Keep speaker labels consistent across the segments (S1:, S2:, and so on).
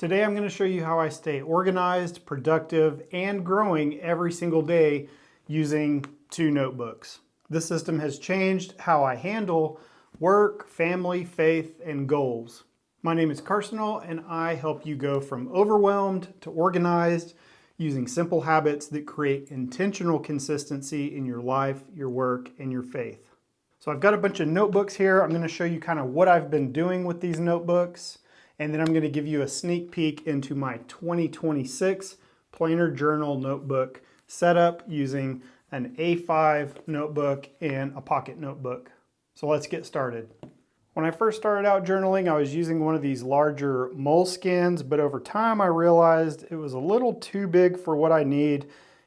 S1: Today I'm going to show you how I stay organized, productive, and growing every single day using two notebooks. This system has changed how I handle work, family, faith, and goals. My name is Carsonial, and I help you go from overwhelmed to organized using simple habits that create intentional consistency in your life, your work, and your faith. So I've got a bunch of notebooks here. I'm going to show you kind of what I've been doing with these notebooks. And then I'm going to give you a sneak peek into my 2026 planner journal notebook setup using an A5 notebook and a pocket notebook. So let's get started. When I first started out journaling, I was using one of these larger moleskins, but over time I realized it was a little too big for what I need.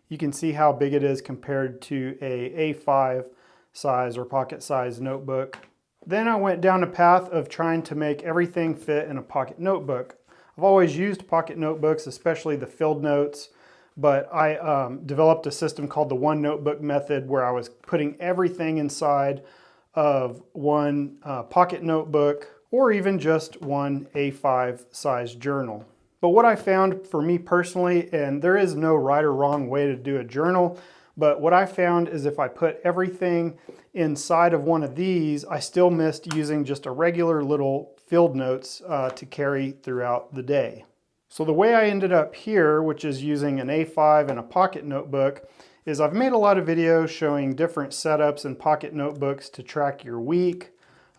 S1: You can see how big it is compared to a A5 size or pocket size notebook. Then I went down a path of trying to make everything fit in a pocket notebook. I've always used pocket notebooks, especially the field notes, but I developed a system called the one notebook method where I was putting everything inside of one pocket notebook or even just one A5 size journal. But what I found for me personally, and there is no right or wrong way to do a journal, but what I found is if I put everything inside of one of these, I still missed using just a regular little field notes to carry throughout the day. So the way I ended up here, which is using an A5 and a pocket notebook, is I've made a lot of videos showing different setups and pocket notebooks to track your week,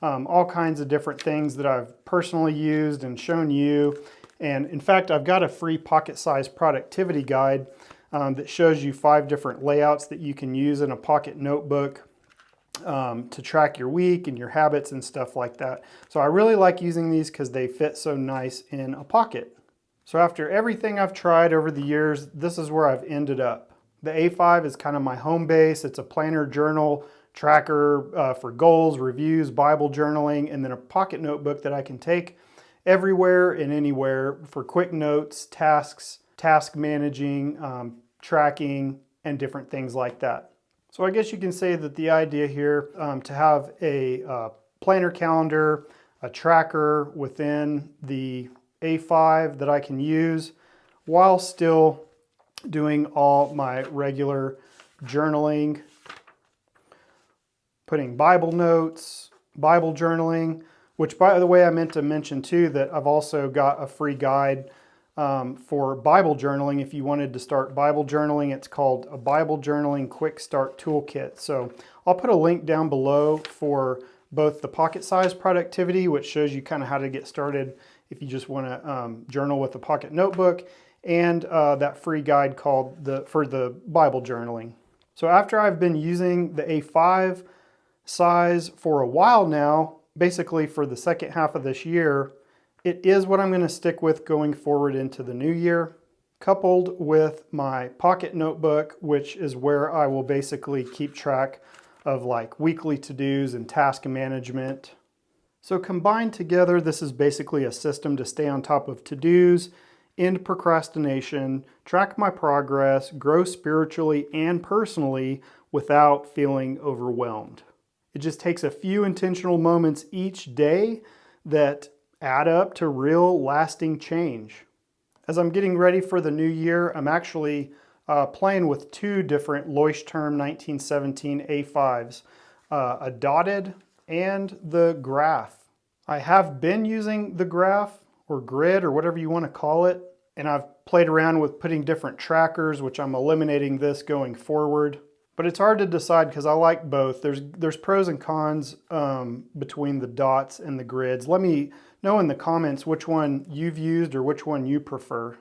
S1: all kinds of different things that I've personally used and shown you. And in fact, I've got a free pocket-sized productivity guide that shows you 5 different layouts that you can use in a pocket notebook to track your week and your habits and stuff like that. So I really like using these because they fit so nice in a pocket. So after everything I've tried over the years, this is where I've ended up. The A5 is kind of my home base. It's a planner journal tracker for goals, reviews, Bible journaling, and then a pocket notebook that I can take everywhere and anywhere for quick notes, tasks, task managing, tracking, and different things like that. So I guess you can say that the idea here to have a planner calendar, a tracker within the A5 that I can use while still doing all my regular journaling, putting Bible notes, Bible journaling, which by the way I meant to mention too that I've also got a free guide for Bible journaling. If you wanted to start Bible journaling, it's called a Bible Journaling Quick Start Toolkit. So I'll put a link down below for both the pocket size productivity, which shows you kind of how to get started if you just want to journal with a pocket notebook, and that free guide called for the Bible journaling. So after I've been using the A5 size for a while now, basically for the second half of this year, it is what I'm going to stick with going forward into the new year, coupled with my pocket notebook, which is where I will basically keep track of like weekly to-dos and task management. So combined together, this is basically a system to stay on top of to-dos, end procrastination, track my progress, grow spiritually and personally without feeling overwhelmed. It just takes a few intentional moments each day that add up to real lasting change. As I'm getting ready for the new year, I'm actually playing with 2 different Leuchtturm 1917 A5s, a dotted and the graph. I have been using the graph or grid or whatever you want to call it, and I've played around with putting different trackers, which I'm eliminating this going forward. But it's hard to decide because I like both. There's pros and cons between the dots and the grids. Let me know in the comments which one you've used or which one you prefer.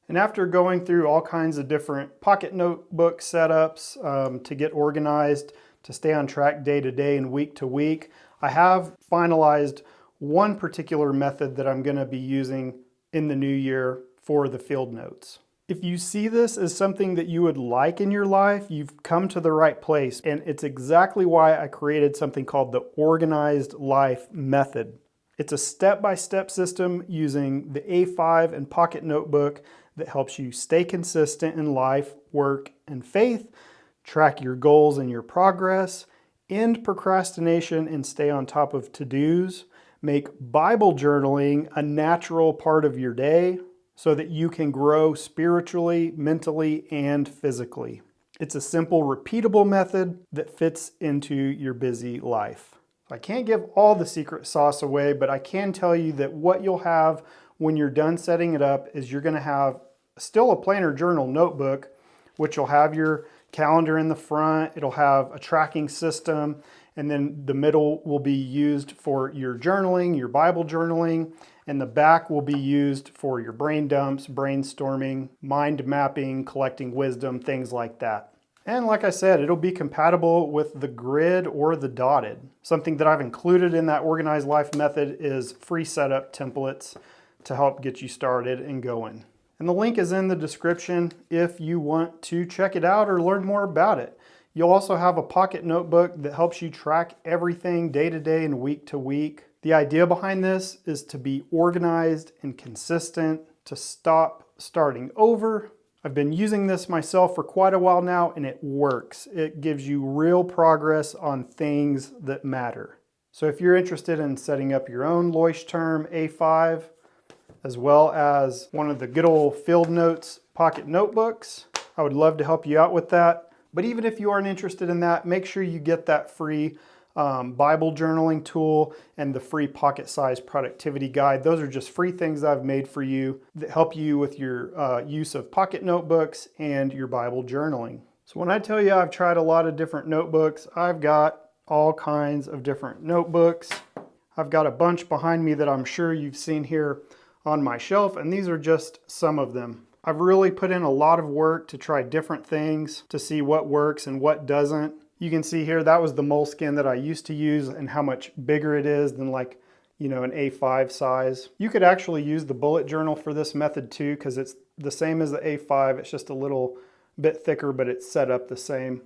S1: And after going through all kinds of different pocket notebook setups to get organized, to stay on track day to day and week to week, I have finalized one particular method that I'm going to be using in the new year for the field notes. If you see this as something that you would like in your life, you've come to the right place. And it's exactly why I created something called the Organized Life Method. It's a step-by-step system using the A5 and pocket notebook that helps you stay consistent in life, work, and faith, track your goals and your progress, end procrastination and stay on top of to-dos, Make Bible journaling a natural part of your day so that you can grow spiritually, mentally, and physically. It's a simple, repeatable method that fits into your busy life. I can't give all the secret sauce away, but I can tell you that what you'll have when you're done setting it up is you're going to have still a planner journal notebook, which will have your calendar in the front. It'll have a tracking system, and then the middle will be used for your journaling, your Bible journaling, and the back will be used for your brain dumps, brainstorming, mind mapping, collecting wisdom, things like that. And like I said, it'll be compatible with the grid or the dotted. Something that I've included in that Organized Life method is free setup templates to help get you started and going. And the link is in the description if you want to check it out or learn more about it. You'll also have a pocket notebook that helps you track everything day to day and week to week. The idea behind this is to be organized and consistent, to stop starting over. I've been using this myself for quite a while now, and it works. It gives you real progress on things that matter. So if you're interested in setting up your own Leuchtturm A5, as well as one of the good old Field Notes pocket notebooks, I would love to help you out with that. But even if you aren't interested in that, make sure you get that free Bible journaling tool and the free pocket size productivity guide. Those are just free things I've made for you that help you with your use of pocket notebooks and your Bible journaling. So when I tell you I've tried a lot of different notebooks, I've got all kinds of different notebooks. I've got a bunch behind me that I'm sure you've seen here on my shelf, and these are just some of them. I've really put in a lot of work to try different things to see what works and what doesn't. You can see here, that was the moleskin that I used to use and how much bigger it is than like, an A5 size. You could actually use the bullet journal for this method too, because it's the same as the A5. It's just a little bit thicker, but it's set up the same.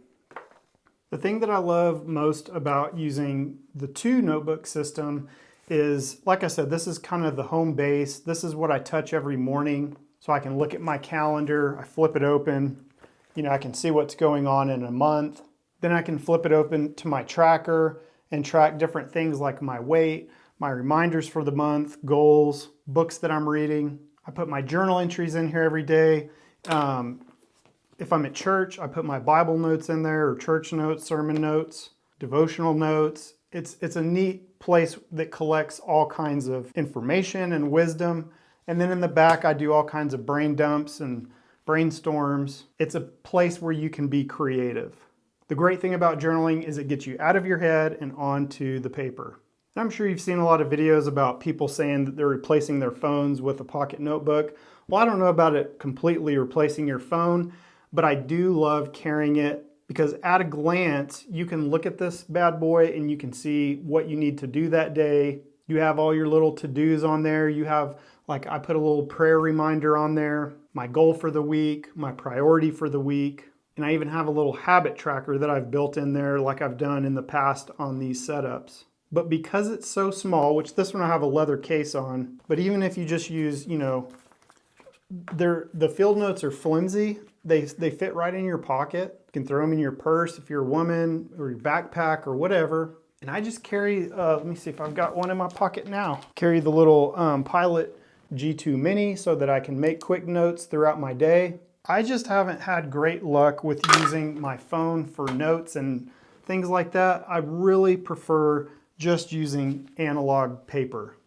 S1: The thing that I love most about using the 2 notebook system is, like I said, this is kind of the home base. This is what I touch every morning. So I can look at my calendar, I flip it open, I can see what's going on in a month. Then I can flip it open to my tracker and track different things like my weight, my reminders for the month, goals, books that I'm reading. I put my journal entries in here every day. If I'm at church, I put my Bible notes in there, or church notes, sermon notes, devotional notes. It's a neat place that collects all kinds of information and wisdom. And then in the back, I do all kinds of brain dumps and brainstorms. It's a place where you can be creative. The great thing about journaling is it gets you out of your head and onto the paper. I'm sure you've seen a lot of videos about people saying that they're replacing their phones with a pocket notebook. Well, I don't know about it completely replacing your phone, but I do love carrying it because at a glance, you can look at this bad boy and you can see what you need to do that day. You have all your little to-dos on there. You have, like, I put a little prayer reminder on there, my goal for the week, my priority for the week. And I even have a little habit tracker that I've built in there like I've done in the past on these setups. But because it's so small, which this one I have a leather case on, but even if you just use, the Field Notes are flimsy. They fit right in your pocket. You can throw them in your purse if you're a woman, or your backpack or whatever. And I just carry, let me see if I've got one in my pocket now. Carry the little Pilot G2 Mini so that I can make quick notes throughout my day. I just haven't had great luck with using my phone for notes and things like that. I really prefer just using analog paper.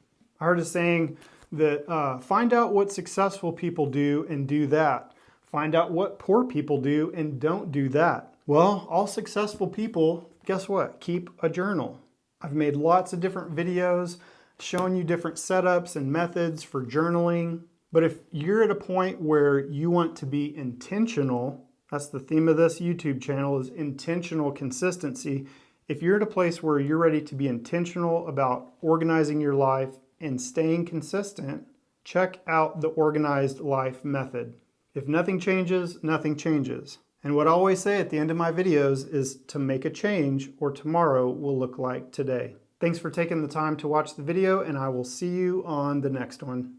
S1: I heard a saying that find out what successful people do and do that. Find out what poor people do and don't do that. Well, all successful people, guess what? Keep a journal. I've made lots of different videos showing you different setups and methods for journaling. But if you're at a point where you want to be intentional, that's the theme of this YouTube channel, is intentional consistency. If you're at a place where you're ready to be intentional about organizing your life and staying consistent, check out the Organized Life method. If nothing changes, nothing changes. And what I always say at the end of my videos is to make a change, or tomorrow will look like today. Thanks for taking the time to watch the video, and I will see you on the next one.